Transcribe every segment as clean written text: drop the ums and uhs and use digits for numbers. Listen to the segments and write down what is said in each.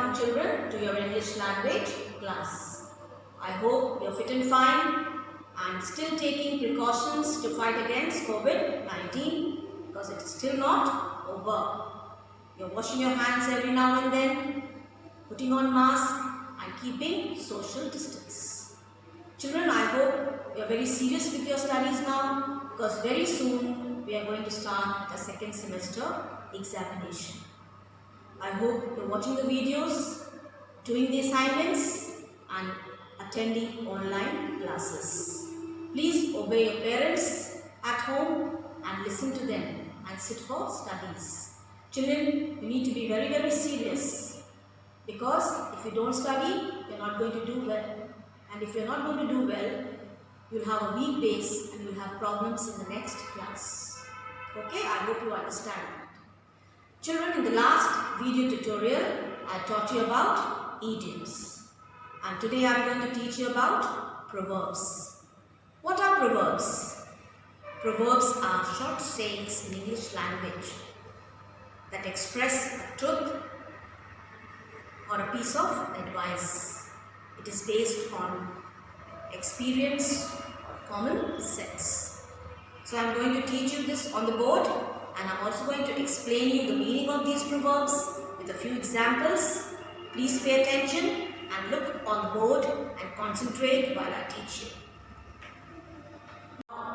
Welcome children to your English language class. I hope you're fit and fine and still taking precautions to fight against COVID-19 because it's still not over. You're washing your hands every now and then, putting on mask and keeping social distance. Children, I hope you're very serious with your studies now because very soon we are going to start the second semester examination. I hope you're watching the videos, doing the assignments and attending online classes. Please obey your parents at home and listen to them and sit for studies. Children, you need to be very, very serious because if you don't study, you're not going to do well. And if you're not going to do well, you'll have a weak base and you'll have problems in the next class. Okay, I hope you understand that. Children, in the last video tutorial, I taught you about idioms. And today I am going to teach you about proverbs. What are proverbs? Proverbs are short sayings in English language that express a truth or a piece of advice. It is based on experience or common sense. So I am going to teach you this on the board. And I am also going to explain you the meaning of these proverbs with a few examples. Please pay attention and look on the board and concentrate while I teach you.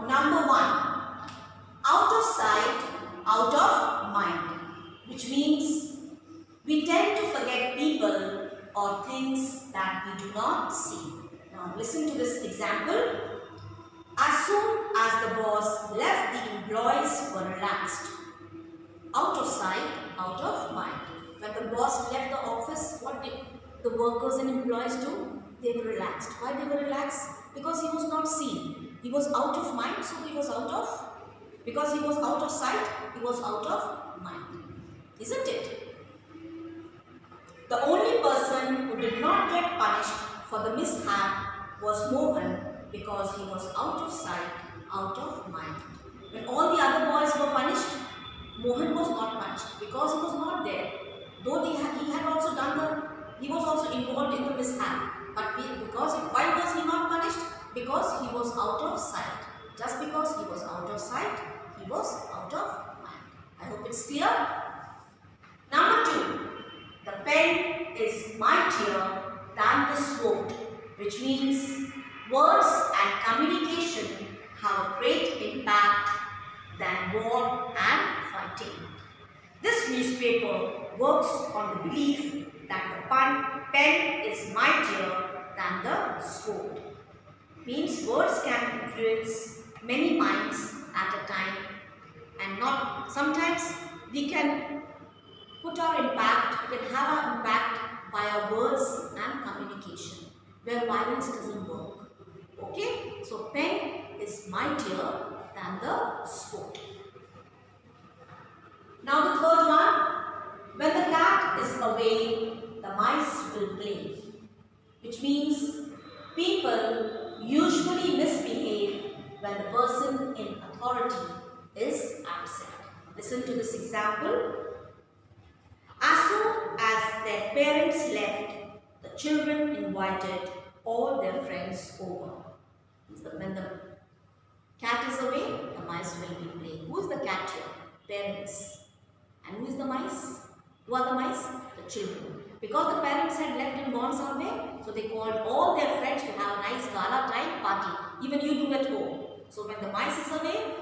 Number 1. Out of sight, out of mind. Which means we tend to forget people or things that we do not see. Now listen to this example. As soon as the boss left, the employees were relaxed. Out of sight, out of mind. When the boss left the office, what did the workers and employees do? They were relaxed. Why they were relaxed? Because he was not seen. He was out of mind, so he was out of, because he was out of sight, he was out of mind. Isn't it? The only person who did not get punished for the mishap was Mohan, because he was out of sight, out of mind. When all the other boys were punished, Mohan was not punished because he was not there. Though he had also he was also involved in the mishap. But why was he not punished? Because he was out of sight. Just because he was out of sight, he was out of mind. I hope it's clear. Number 2. The pen is mightier than the sword, which means words and communication have a great impact than war and fighting. This newspaper works on the belief that the pen is mightier than the sword. Means words can influence many minds at a time, and sometimes we can put our impact, we can have our impact by our words and communication, where violence doesn't work. Okay, so pen is mightier than the sword. Now the third one, when the cat is away, the mice will play. Which means people usually misbehave when the person in authority is absent. Listen to this example. As soon as their parents left, the children invited all their friends over. When the cat is away, the mice will be playing. Who is the cat here? Parents. And who is the mice? Who are the mice? The children. Because the parents had left and gone somewhere, so they called all their friends to have a nice gala type party. Even you do at home. So when the mice is away,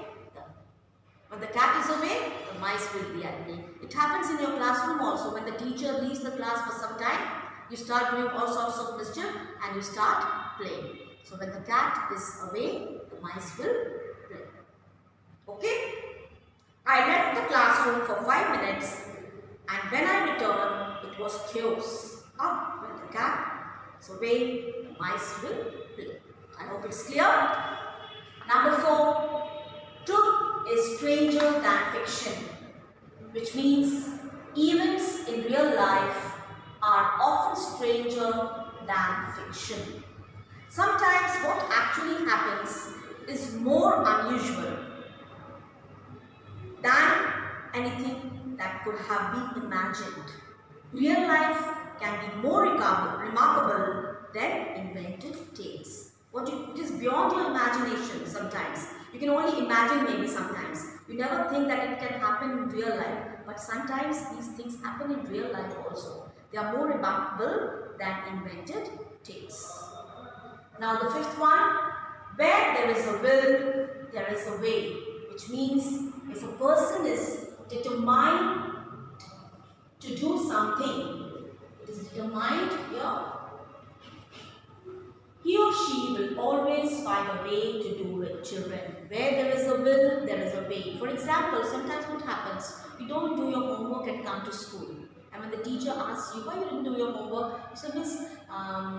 when the cat is away, the mice will be at play. It happens in your classroom also. When the teacher leaves the class for some time, you start doing all sorts of mischief and you start playing. So when the cat is away, the mice will play. Okay? I left the classroom for 5 minutes and when I returned, it was chaos. When the cat is away, the mice will play. I hope it's clear. Number 4. Truth is stranger than fiction. Which means events in real life are often stranger than fiction. Sometimes what actually happens is more unusual than anything that could have been imagined. Real life can be more remarkable than invented tales. It is beyond your imagination sometimes. You can only imagine maybe sometimes. You never think that it can happen in real life. But sometimes these things happen in real life also. They are more remarkable than invented tales. Now the fifth one, where there is a will, there is a way. Which means if a person is determined to do something, it is determined here, he or she will always find a way to do it, children. Where there is a will, there is a way. For example, sometimes what happens, you don't do your homework and come to school. And when the teacher asks you, why you didn't do your homework? You say, Miss,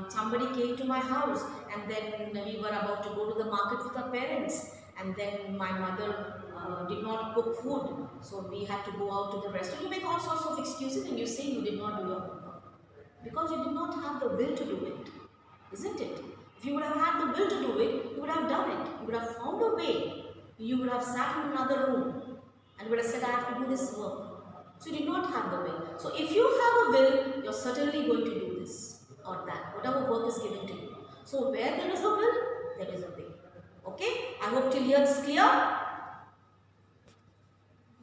somebody came to my house and then we were about to go to the market with our parents. And then my mother did not cook food. So we had to go out to the restaurant. You make all sorts of excuses and you say you did not do your homework. Because you did not have the will to do it. Isn't it? If you would have had the will to do it, you would have done it. You would have found a way. You would have sat in another room and would have said, I have to do this work. So you did not have the will. So if you have a will, you're certainly going to do this or that, whatever work is given to you. So where there is a will, there is a way. Okay? I hope till here it's clear.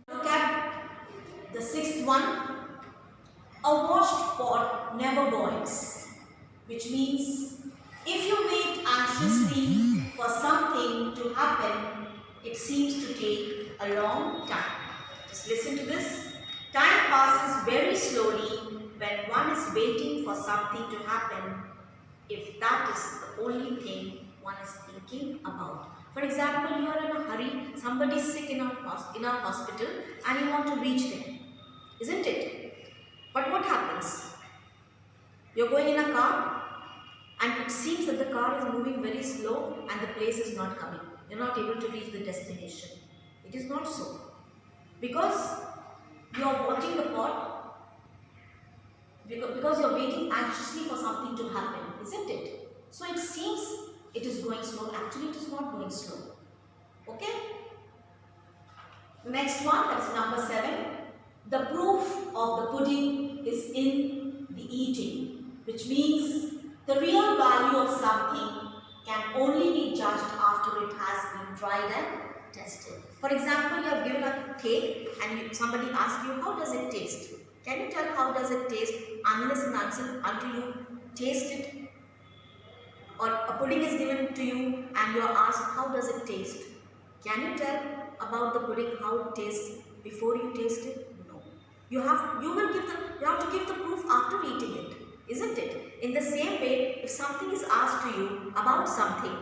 Look at the sixth one. A washed pot never boils. Which means if you wait anxiously for something to happen, it seems to take a long time. Just listen to this. Time passes very slowly when one is waiting for something to happen, if that is the only thing one is thinking about. For example, you are in a hurry, somebody is sick in our hospital and you want to reach them, isn't it? But what happens? You're going in a car and it seems that the car is moving very slow and the place is not coming. You're not able to reach the destination. It is not so. Because you are watching the pot, because you are waiting anxiously for something to happen, isn't it? So it seems it is going slow. Actually, it is not going slow. Okay? The next one, that is number 7. The proof of the pudding is in the eating, which means the real value of something can only be judged after it has been tried and tested. For example, you have given a cake and somebody asks you, how does it taste? Can you tell how does it taste unless and until you taste it? Or a pudding is given to you and you are asked, how does it taste? Can you tell about the pudding how it tastes before you taste it? No. You have to give the proof after eating it, isn't it? In the same way, if something is asked to you about something,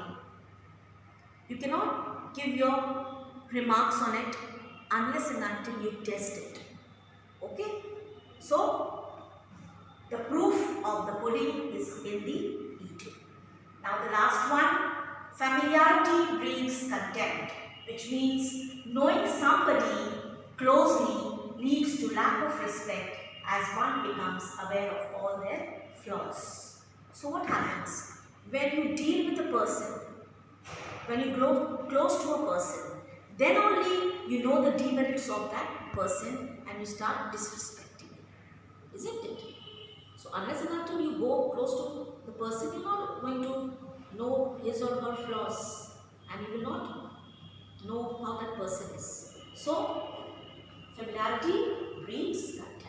you cannot give your remarks on it unless and until you test it. Okay? So, the proof of the pudding is in the eating. Now the last one, familiarity breeds contempt, which means knowing somebody closely leads to lack of respect as one becomes aware of all their flaws. So what happens? When you deal with a person, when you grow close to a person, then only you know the demerits of that person and you start disrespecting him. Isn't it? So unless and until you go close to the person, you're not going to know his or her flaws and you will not know how that person is. So familiarity breeds contempt.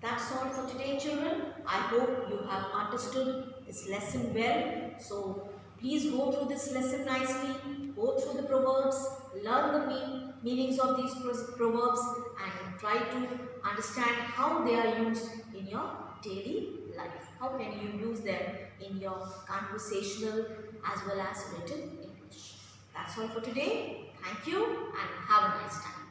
That's all for today, children. I hope you have understood this lesson well. So please go through this lesson nicely, go through the proverbs, learn the meanings of these proverbs and try to understand how they are used in your daily life. How can you use them in your conversational as well as written English? That's all for today. Thank you and have a nice time.